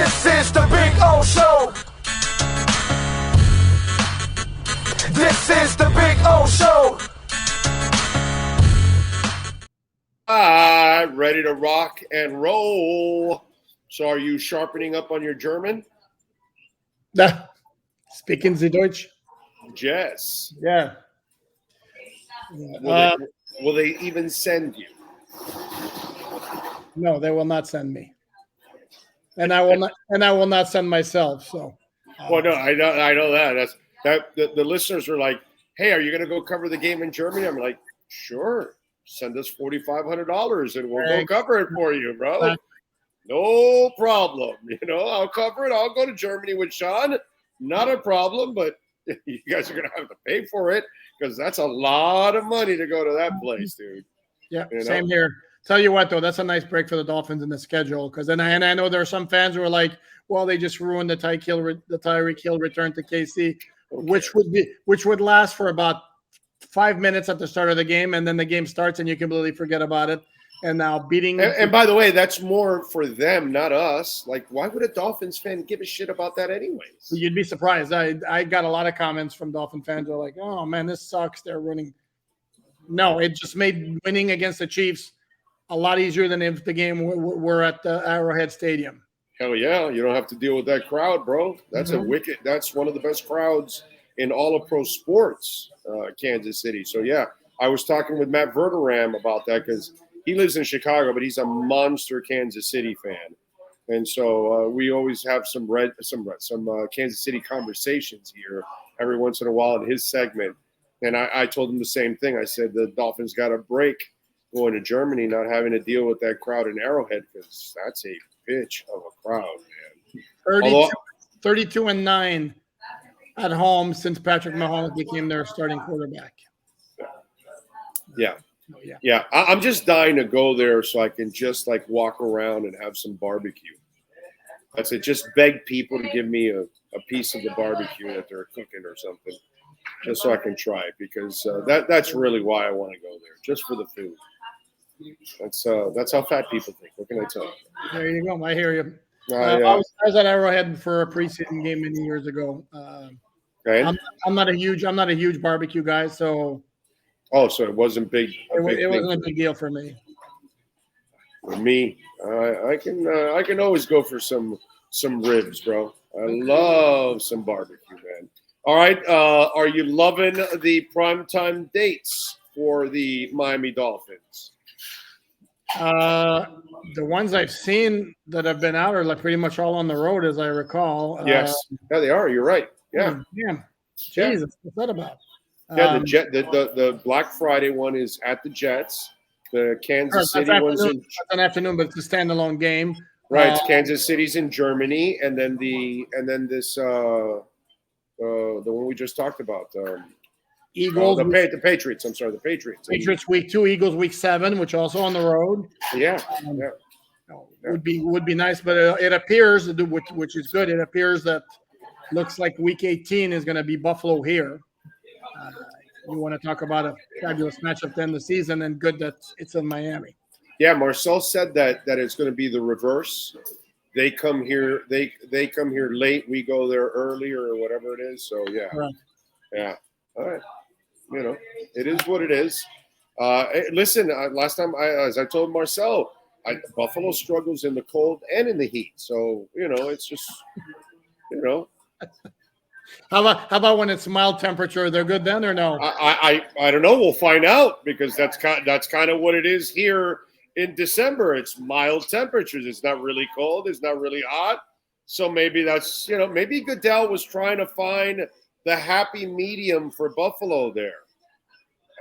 This is the Big O Show. This is the Big O Show. Ready to rock and roll. So are you sharpening up on your German? Speaking the Deutsch. Yes. Yeah. Will they even send you? No, they will not send me. And I will not send myself. So Well, no, I know that. The listeners are like, hey, are you gonna go cover the game in Germany? I'm like, sure. Send us $4,500 and we'll go cover it for you, bro. No problem. I'll cover it. I'll go to Germany with Sean. Not a problem, but you guys are going to have to pay for it because that's a lot of money to go to that place, dude. Yeah, same here. Tell you what, though, that's a nice break for the Dolphins in the schedule because I know there are some fans who are like, well, they just ruined the Tyreek Hill return to KC, which would last for about 5 minutes at the start of the game, and then the game starts and you completely forget about it. And now beating. And by the way, that's more for them, not us. Like, why would a Dolphins fan give a shit about that anyways? You'd be surprised. I got a lot of comments from Dolphin fans who are like, oh, man, this sucks. They're winning. No, it just made winning against the Chiefs a lot easier than if the game were at the Arrowhead Stadium. Hell yeah. You don't have to deal with that crowd, bro. That's that's one of the best crowds in all of pro sports, Kansas City. So, yeah, I was talking with Matt Verderam about that because he lives in Chicago, but he's a monster Kansas City fan. And so we always have some Kansas City conversations here every once in a while in his segment. And I told him the same thing. I said the Dolphins got a break going to Germany, not having to deal with that crowd in Arrowhead because that's a bitch of a crowd, man. 32-9 at home since Patrick Mahomes became their starting quarterback. Yeah. Yeah, I'm just dying to go there so I can just like walk around and have some barbecue. That's it. Just beg people to give me a piece of the barbecue that they're cooking or something, just so I can try it because that's really why I want to go there, just for the food. That's how fat people think. What can I tell you? There you go. I hear you. I was at Arrowhead for a preseason game many years ago. I'm not a huge barbecue guy, so. Oh, so it wasn't big. It wasn't a big deal for me. For me, I can always go for some ribs, bro. I love some barbecue, man. All right, are you loving the primetime dates for the Miami Dolphins? The ones I've seen that have been out are like pretty much all on the road, as I recall. Yes, yeah, they are. You're right. Yeah. Jesus, what's that about? Yeah, the Black Friday one is at the Jets. The Kansas City one's in that's an afternoon, but it's a standalone game. Right, it's Kansas City's in Germany, and then this the one we just talked about. Eagles, the Patriots. I'm sorry, the Patriots. Patriots week 2, Eagles week 7, which also on the road. Yeah, would be nice, but it appears, which is good. It appears that looks like week 18 is going to be Buffalo here. You want to talk about a fabulous matchup to end the season, and good that it's in Miami. Yeah, Marcel said that it's going to be the reverse. They come here, they come here late. We go there early, or whatever it is. So yeah, right. Yeah. All right. It is what it is. Listen, last time as I told Marcel, Buffalo struggles in the cold and in the heat. So it's just How about when it's mild temperature? They're good then or no? I don't know. We'll find out because that's kind of what it is here in December. It's mild temperatures. It's not really cold. It's not really hot. So maybe that's maybe Goodell was trying to find the happy medium for Buffalo there.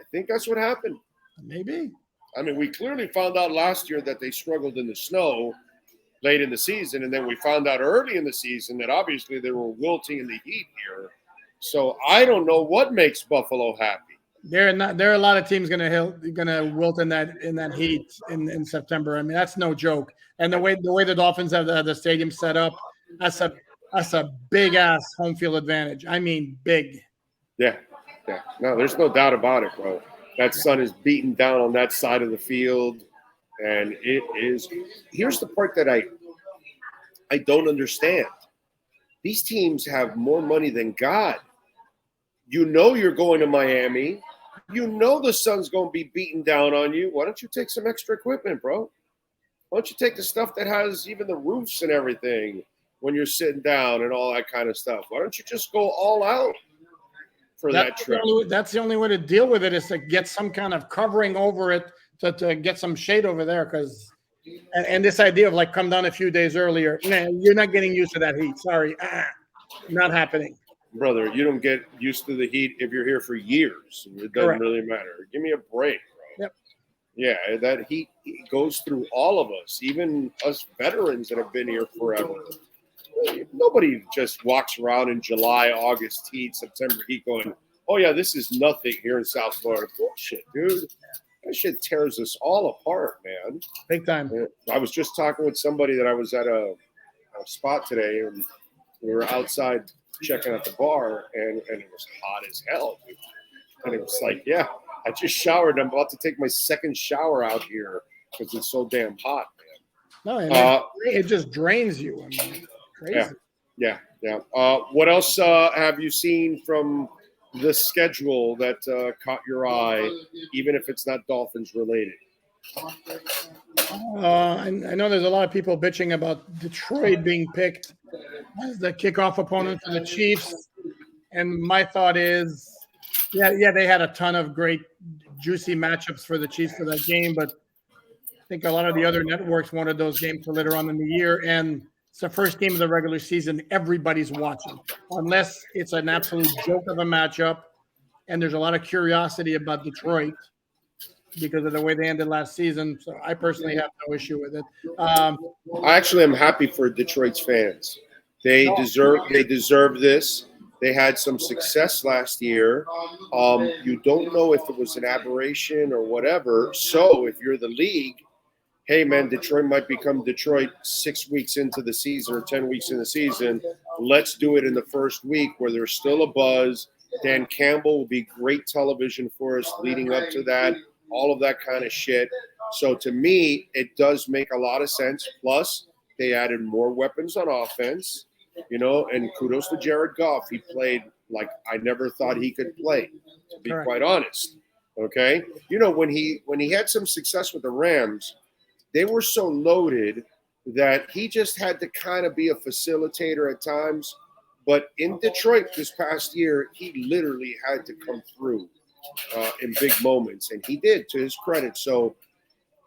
I think that's what happened. Maybe. I mean, we clearly found out last year that they struggled in the snow late in the season, and then we found out early in the season that obviously they were wilting in the heat here. So I don't know what makes Buffalo happy. There are a lot of teams gonna wilt in that heat in September. I mean, that's no joke. And the way the Dolphins have the stadium set up, that's a big ass home field advantage. I mean, big. Yeah. No, there's no doubt about it, bro. That sun is beating down on that side of the field. And it is. Here's the part that I don't understand. These teams have more money than God. You know you're going to Miami. You know the sun's going to be beating down on you. Why don't you take some extra equipment, bro? Why don't you take the stuff that has even the roofs and everything when you're sitting down and all that kind of stuff? Why don't you just go all out for that trip? That's the only way to deal with it, is to get some kind of covering over it to get some shade over there. Because and this idea of like come down a few days earlier, man, you're not getting used to that heat. Sorry, not happening. Brother, you don't get used to the heat if you're here for years. It doesn't really matter. Give me a break, bro. Yep. Yeah, that heat goes through all of us, even us veterans that have been here forever. Nobody just walks around in July, August heat, September heat going, oh, yeah, this is nothing here in South Florida. Bullshit, dude. That shit tears us all apart, man. Big time. I was just talking with somebody that I was at a spot today, and we were outside checking out the bar, and it was hot as hell, dude. And it was like, yeah, I just showered. I'm about to take my second shower out here because it's so damn hot, man. No, it just drains you. I mean, crazy. Yeah. What else have you seen from the schedule that caught your eye, even if it's not Dolphins related? I know there's a lot of people bitching about Detroit being picked as the kickoff opponent for the Chiefs. And my thought is, yeah, they had a ton of great, juicy matchups for the Chiefs for that game. But I think a lot of the other networks wanted those games for later on in the year. And it's the first game of the regular season everybody's watching, unless it's an absolute joke of a matchup. And there's a lot of curiosity about Detroit because of the way they ended last season. So I personally have no issue with it. I actually am happy for Detroit's fans. They deserve this. They had some success last year. You don't know if it was an aberration or whatever. So if you're the league, hey, man, Detroit might become Detroit 6 weeks into the season or 10 weeks in the season. Let's do it in the first week where there's still a buzz. Dan Campbell will be great television for us leading up to that, all of that kind of shit. So to me, it does make a lot of sense. Plus, they added more weapons on offense, and kudos to Jared Goff. He played like I never thought he could play, to be quite honest. Okay? When he had some success with the Rams, they were so loaded that he just had to kind of be a facilitator at times. But in Detroit this past year, he literally had to come through in big moments, and he did, to his credit. So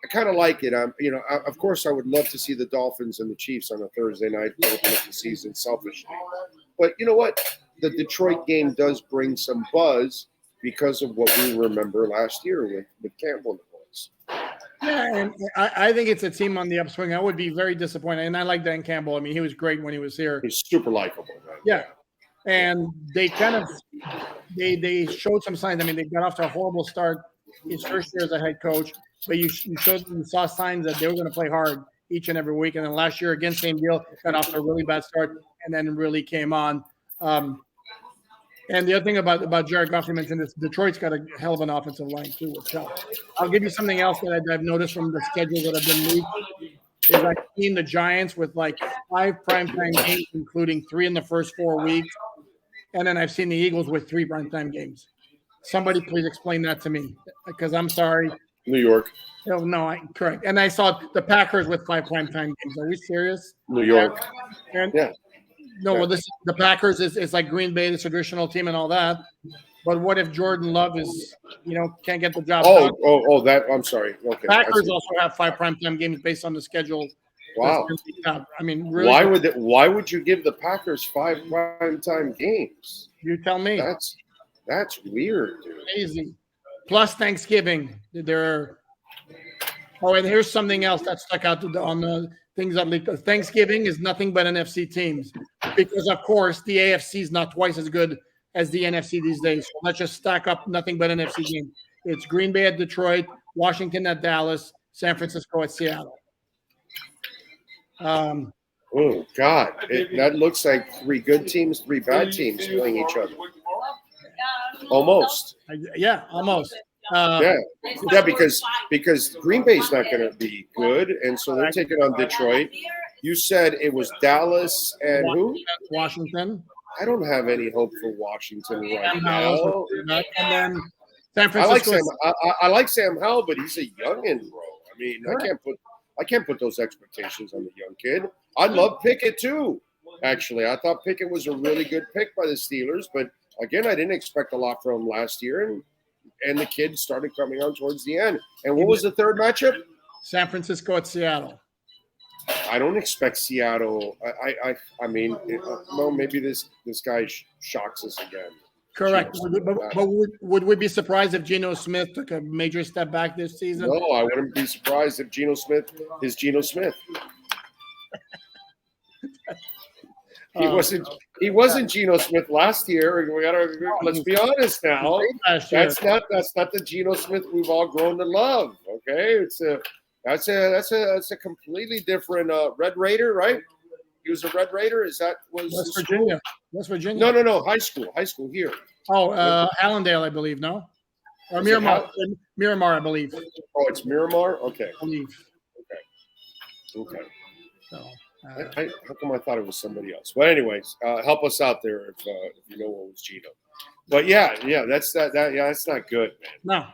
I kind of like it. Of course, I would love to see the Dolphins and the Chiefs on a Thursday night to open up the season selfishly. But you know what? The Detroit game does bring some buzz because of what we remember last year with Campbell and the boys. Yeah, and I think it's a team on the upswing. I would be very disappointed. And I like Dan Campbell. I mean, he was great when he was here. He's super likable, man. Yeah. And they kind of they showed some signs. I mean, they got off to a horrible start his first year as a head coach, but you saw signs that they were going to play hard each and every week. And then last year, again, same deal, got off to a really bad start and then really came on. And the other thing about Jared Goff, you mentioned is Detroit's got a hell of an offensive line too, which helps. I'll give you something else that I've noticed from the schedule that have been leaked is I've seen the Giants with like 5 primetime games, including 3 in the first 4 weeks. And then I've seen the Eagles with 3 primetime games. Somebody please explain that to me, because I'm sorry. New York. Oh, no, correct. And I saw the Packers with 5 primetime games. Are we serious? New York. Yeah. No, well, the Packers is like Green Bay, the traditional team and all that. But what if Jordan Love is, can't get the job done? That I'm sorry. Okay. Packers also have 5 primetime games based on the schedule. Wow. I mean, really. Why would you give the Packers 5 primetime games? You tell me. That's weird, dude. Crazy. Plus Thanksgiving. And here's something else that stuck out on the things that leaked. Thanksgiving is nothing but NFC teams because, of course, the AFC is not twice as good as the NFC these days. So let's just stack up nothing but NFC games. It's Green Bay at Detroit, Washington at Dallas, San Francisco at Seattle. Oh, God. That looks like 3 good teams, 3 bad teams playing each other. Almost. Yeah, almost. Because Green Bay's not going to be good, and so they're taking on Detroit. You said it was Dallas and who? Washington. I don't have any hope for Washington right Sam now. Howell, and then San I like Francisco. Sam. I like Sam Howell, but he's a youngin, bro. I mean, Correct. I can't put those expectations on the young kid. I love Pickett too. Actually, I thought Pickett was a really good pick by the Steelers, but again, I didn't expect a lot from him last year, and the kid started coming on towards the end. And what was the third matchup? San Francisco at Seattle. I don't expect Seattle. I mean, well, maybe this guy shocks us again. Correct. But would we be surprised if Geno Smith took a major step back this season? No, I wouldn't be surprised if Geno Smith is Geno Smith. He wasn't Geno Smith last year. Let's be honest now. That's not the Geno Smith we've all grown to love. Okay, that's a completely different Red Raider, right? He was a Red Raider. West Virginia? West Virginia. No. High school here. Oh, Allendale, I believe. No, or Miramar. Miramar, I believe. Oh, it's Miramar. Okay. I believe. Okay. So, how come I thought it was somebody else? But anyways, help us out there if you know what was Gino. But yeah, that's that. Yeah, that's not good, man.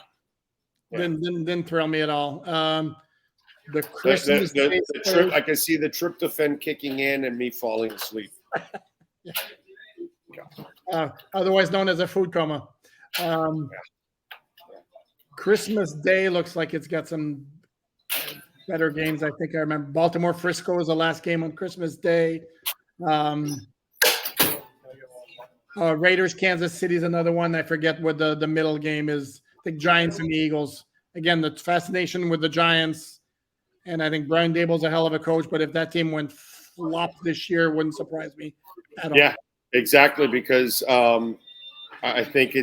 No, didn't thrill me at all. The Christmas the trip, I can see the tryptophan kicking in and me falling asleep. Otherwise known as a food coma. Christmas Day looks like it's got some better games. I think I remember Baltimore Frisco was the last game on Christmas Day. Raiders Kansas City is another one. I forget what the middle game is. I think Giants and the Eagles. Again, the fascination with the Giants, and I think Brian Dable's a hell of a coach. But if that team went flop this year, it wouldn't surprise me at all. Yeah, exactly. Because I think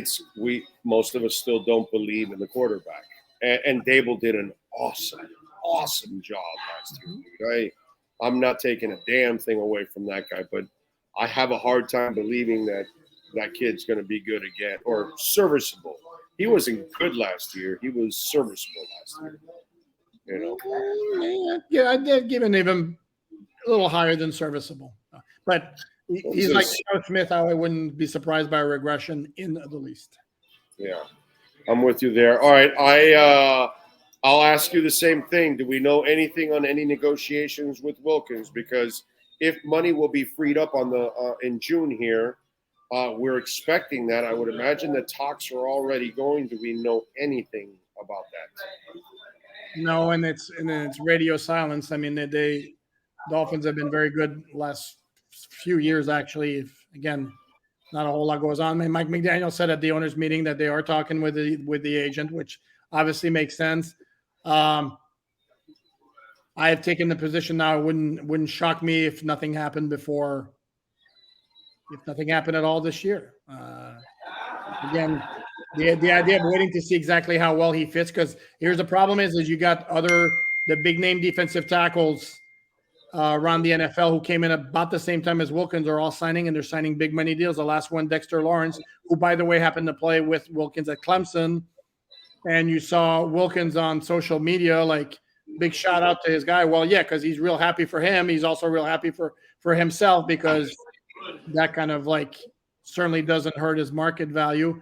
most of us still don't believe in the quarterback, and Dable did an awesome job last year, dude. I'm not taking a damn thing away from that guy, but I have a hard time believing that kid's going to be good again or serviceable. He wasn't good last year. He was serviceable last year. You know. Yeah, I'd give him even a little higher than serviceable, but he's like Joe Smith. I wouldn't be surprised by a regression in the least. Yeah, I'm with you there. All right, I'll ask you the same thing. Do we know anything on any negotiations with Wilkins? Because if money will be freed up on in June here, we're expecting that. I would imagine the talks are already going. Do we know anything about that? No, and it's radio silence. I mean, the Dolphins have been very good last few years, actually. Again, not a whole lot goes on. I mean, Mike McDaniel said at the owners' meeting that they are talking with the agent, which obviously makes sense. I have taken the position now. It wouldn't shock me if nothing happened before. If nothing happened at all this year. Again, the idea of waiting to see exactly how well he fits, because here's the problem is you got the big name defensive tackles around the NFL who came in about the same time as Wilkins are all signing, and they're signing big money deals. The last one, Dexter Lawrence, who by the way happened to play with Wilkins at Clemson. And you saw Wilkins on social media, like big shout out to his guy. Well, yeah, because he's real happy for him. He's also real happy for himself, because that kind of like certainly doesn't hurt his market value.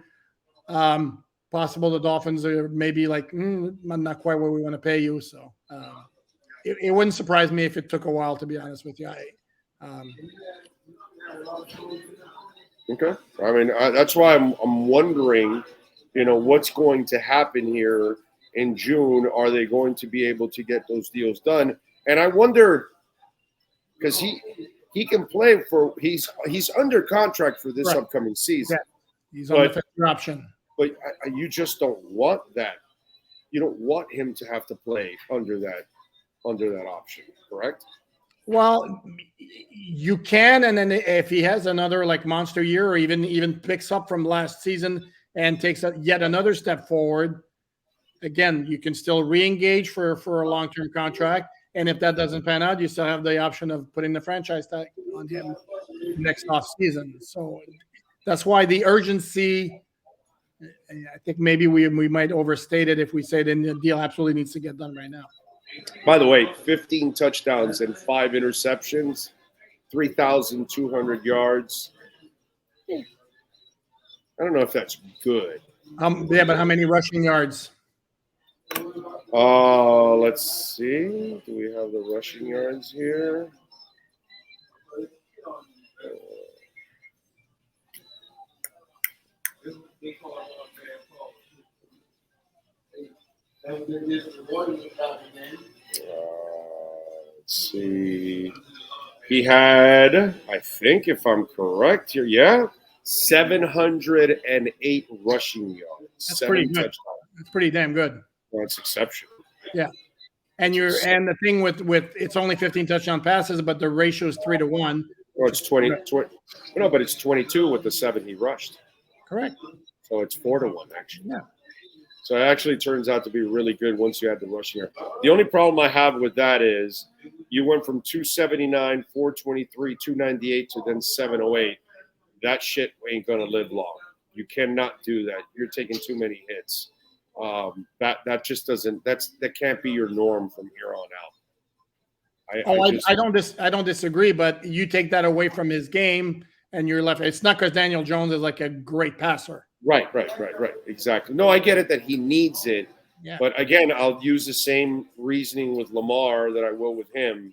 Possible the Dolphins are maybe like, not quite what we want to pay you. So it wouldn't surprise me if it took a while, to be honest with you. Okay. I mean, that's why I'm wondering, what's going to happen here in June. Are they going to be able to get those deals done? And I wonder, because he can play he's under contract for this upcoming season. Yeah. He's on the fifth option. But you just don't want that. You don't want him to have to play under that option, correct? Well, you can, and then if he has another like monster year, or even picks up from last season and takes yet another step forward, again, you can still re-engage for a long-term contract. And if that doesn't pan out, you still have the option of putting the franchise tag on him next off season. So that's why the urgency, I think maybe we might overstate it if we say the deal absolutely needs to get done right now. By the way, 15 touchdowns and 5 interceptions, 3,200 yards. I don't know if that's good. Yeah, but how many rushing yards? Let's see. Do we have the rushing yards here? Let's see. He had, I think, if I'm correct here, 708 rushing yards. That's 7 pretty good. touchdowns. That's pretty damn good. That's exceptional. Yeah. And the thing with it's only 15 touchdown passes, but the ratio is 3-1. Well, it's 20. No, but it's 22 with the 7 he rushed. Correct. So it's 4-1 actually. Yeah. So it actually turns out to be really good once you add the rushing yard. The only problem I have with that is you went from 279, 423, 298 to then 708. That shit ain't gonna live long. You cannot do that. You're taking too many hits. That just doesn't. That can't be your norm from here on out. I don't disagree, but you take that away from his game, and you're left. It's not because Daniel Jones is like a great passer. Right. Exactly. No, I get it that he needs it. Yeah. But again, I'll use the same reasoning with Lamar that I will with him.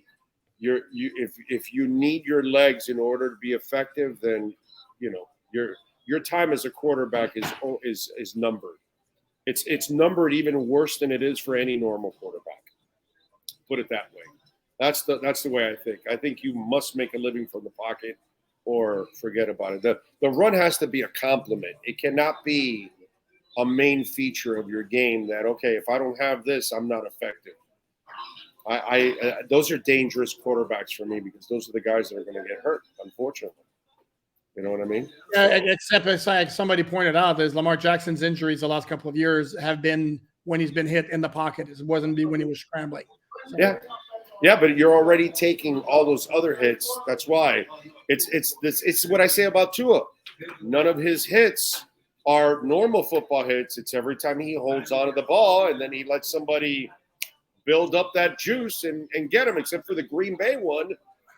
If you need your legs in order to be effective, then your time as a quarterback is numbered. It's numbered even worse than it is for any normal quarterback. Put it that way. That's the way I think. I think you must make a living from the pocket or forget about it. The run has to be a complement. It cannot be a main feature of your game that, okay, if I don't have this, I'm not effective. Those are dangerous quarterbacks for me because those are the guys that are going to get hurt, unfortunately. You know what I mean? Except as like somebody pointed out, is Lamar Jackson's injuries the last couple of years have been when he's been hit in the pocket. It wasn't when he was scrambling. So. Yeah, but you're already taking all those other hits. That's why it's what I say about Tua. None of his hits are normal football hits. It's every time he holds onto the ball and then he lets somebody build up that juice and get him, except for the Green Bay one.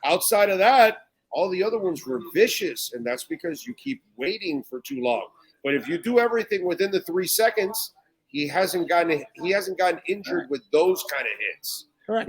Outside of that, all the other ones were vicious, and that's because you keep waiting for too long. But if you do everything within the 3 seconds, he hasn't gotten injured with those kind of hits. Correct.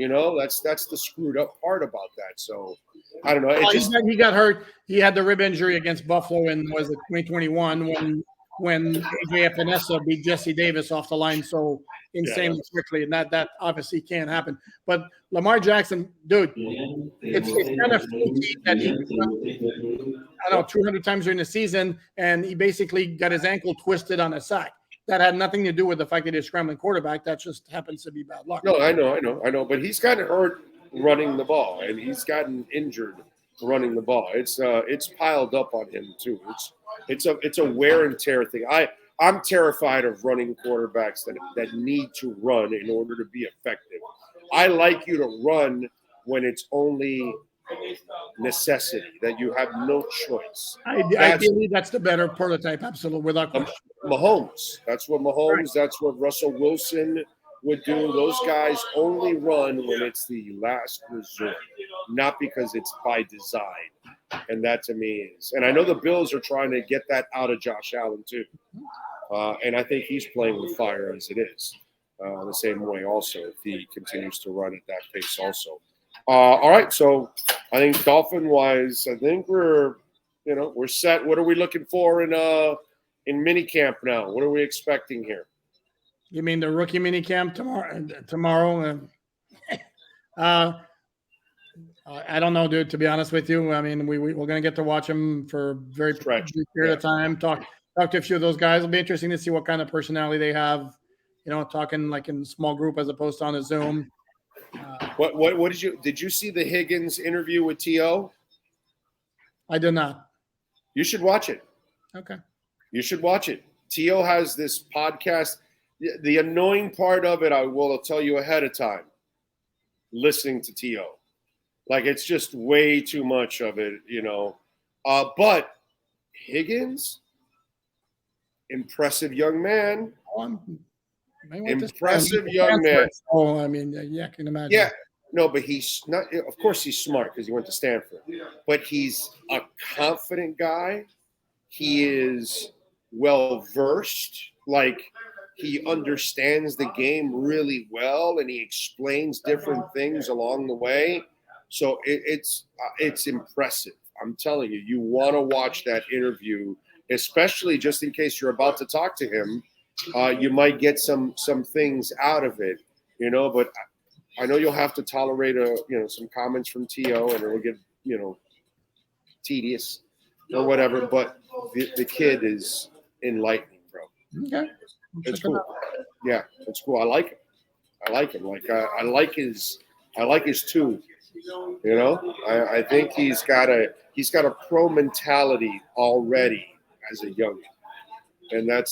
That's the screwed up part about that. So I don't know. He got hurt. He had the rib injury against Buffalo in 2021 when AJ Epinesa beat Jesse Davis off the line so insanely quickly, and that obviously can't happen. But Lamar Jackson, dude, it's kind of freaky that he, 200 times during the season, and he basically got his ankle twisted on a sack. That had nothing to do with the fact that he's a scrambling quarterback. That just happens to be bad luck. No, I know. But he's gotten hurt running the ball, and he's gotten injured running the ball. It's piled up on him too. It's a wear and tear thing. I'm terrified of running quarterbacks that need to run in order to be effective. I like you to run when it's only necessity, that you have no choice. Ideally, that's the better prototype, absolutely, without question. Mahomes. That's what Mahomes, right. That's what Russell Wilson would do. Those guys only run when it's the last resort, not because it's by design. And that to me is, and I know the Bills are trying to get that out of Josh Allen too. And I think he's playing with fire as it is. The same way also, if he continues to run at that pace also. All right, so I think Dolphin-wise, I think we're set. What are we looking for in minicamp now? What are we expecting here? You mean the rookie minicamp tomorrow? I don't know, dude, to be honest with you. I mean, we're going to get to watch them for a very brief period of time. Talk to a few of those guys. It'll be interesting to see what kind of personality they have, talking like in a small group as opposed to on a Zoom. What did you see the Higgins interview with T.O.? I did not. You should watch it. Okay. You should watch it. T.O. has this podcast. The annoying part of it, I will tell you ahead of time, listening to T.O. Like, it's just way too much of it, But Higgins, impressive young man. Impressive young man. Oh, I mean, yeah, I can imagine. Yeah. No, but he's not. Of course, he's smart because he went to Stanford. But he's a confident guy. He is well versed. Like, he understands the game really well, and he explains different things along the way. So it's impressive. I'm telling you, you want to watch that interview, especially just in case you're about to talk to him. You might get some things out of it, But I know you'll have to tolerate some comments from T.O. and it'll get tedious or whatever. But the kid is enlightening, bro. Okay, it's cool. Yeah, it's cool. I like him. Like I like his tune. I think he's got a pro mentality already as a youngin. And that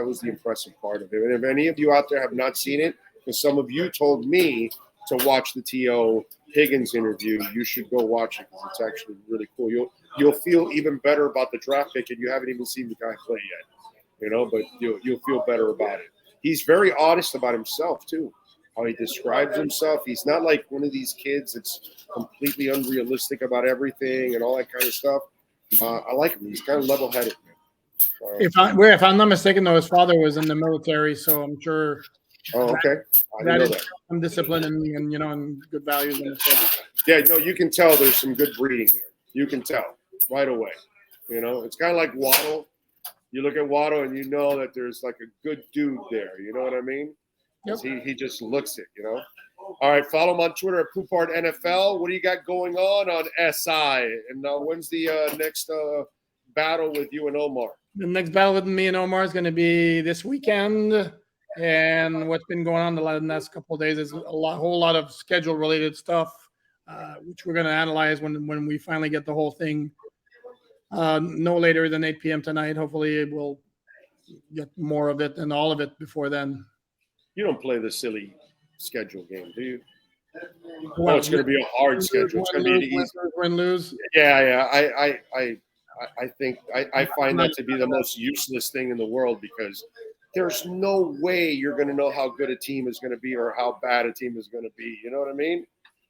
was the impressive part of it. And if any of you out there have not seen it, because some of you told me to watch the T.O. Higgins interview, you should go watch it because it's actually really cool. You'll feel even better about the draft pick, and you haven't even seen the guy play yet. But you'll feel better about it. He's very honest about himself too, how he describes himself. He's not like one of these kids that's completely unrealistic about everything and all that kind of stuff. I like him. He's kind of level-headed, man. If I'm not mistaken, though, his father was in the military, so I'm sure. Oh, okay. That is some discipline and good values in the field. Yeah, no, you can tell there's some good breeding there. You can tell right away. It's kind of like Waddle. You look at Waddle and you know that there's like a good dude there. You know what I mean? Yep. He just looks it. All right, follow him on Twitter at Poupart NFL. What do you got going on SI? And when's the next battle with you and Omar? The next battle with me and Omar is going to be this weekend. And what's been going on the last couple of days is a whole lot of schedule-related stuff, which we're going to analyze when we finally get the whole thing. No later than 8 p.m. tonight. Hopefully, we'll get more of it and all of it before then. You don't play the silly schedule game, do you? Well, it's going to be a hard schedule. It's going to be easy. Win, lose. Yeah. I think I find that to be the most useless thing in the world because there's no way you're going to know how good a team is going to be or how bad a team is going to be. You know what I mean?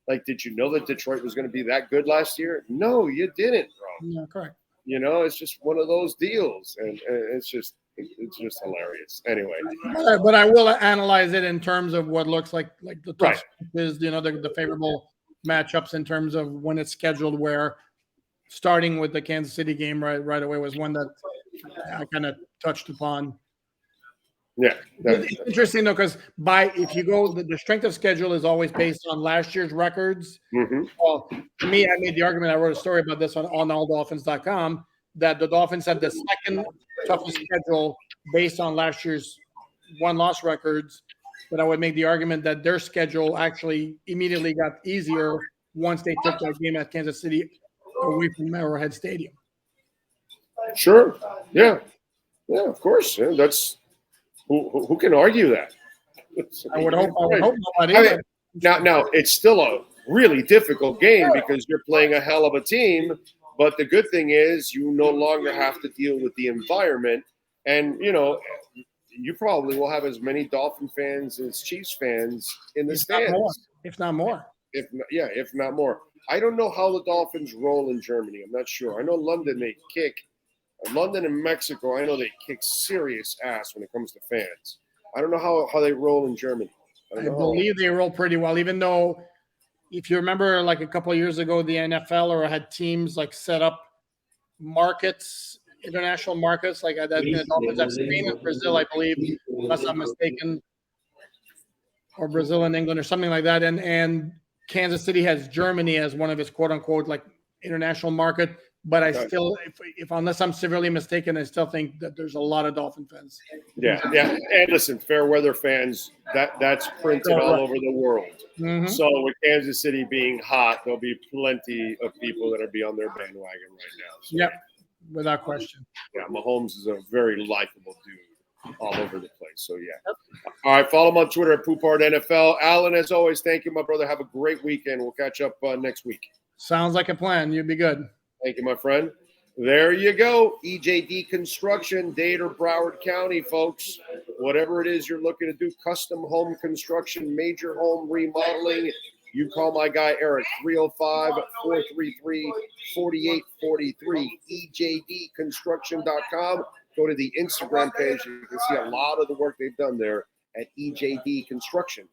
Like, did you know that Detroit was going to be that good last year? No, you didn't, bro. Yeah, correct. It's just one of those deals, and it's just hilarious. Anyway, but I will analyze it in terms of what looks like the right is the favorable matchups in terms of when it's scheduled. Where starting with the Kansas City game right away was one that I kind of touched upon. Yeah, it's interesting though because if you go the strength of schedule is always based on last year's records. Mm-hmm. Well, to me, I made the argument. I wrote a story about this on alldolphins.com that the Dolphins had the second toughest schedule based on last year's one-loss records. But I would make the argument that their schedule actually immediately got easier once they took that game at Kansas City away from Arrowhead Stadium. Sure. Yeah, of course. Yeah, that's. Who can argue that? I would hope nobody. Now it's still a really difficult game because you're playing a hell of a team. But the good thing is you no longer have to deal with the environment, and you probably will have as many Dolphin fans as Chiefs fans in the stands, if not more. If not more. I don't know how the Dolphins roll in Germany. I'm not sure. I know London they kick. London and Mexico, I know they kick serious ass when it comes to fans. I don't know how they roll in Germany. I believe they roll pretty well, even though if you remember like a couple of years ago, the NFL had teams like set up markets, international markets, like that. The Dolphins have Spain and Brazil, I believe, unless I'm mistaken, or Brazil and England or something like that. And Kansas City has Germany as one of its quote unquote like international market. But I still, if unless I'm severely mistaken, I still think that there's a lot of Dolphin fans. Yeah. And listen, fair weather fans, that's printed all over the world. Mm-hmm. So with Kansas City being hot, there'll be plenty of people that'll be on their bandwagon right now. So, yep, without question. Yeah, Mahomes is a very likable dude all over the place. So, yeah. All right, follow him on Twitter at Poupart NFL. Alain, as always, thank you, my brother. Have a great weekend. We'll catch up next week. Sounds like a plan. You'll be good. Thank you, my friend. There you go. EJD Construction, Dade or Broward County, folks. Whatever it is you're looking to do, custom home construction, major home remodeling, you call my guy Eric, 305-433-4843, ejdconstruction.com. Go to the Instagram page. You can see a lot of the work they've done there at EJD Construction.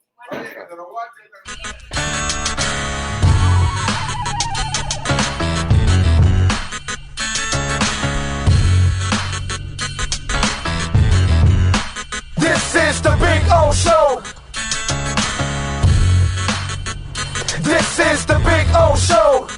This is the Big O Show. This is the Big O Show.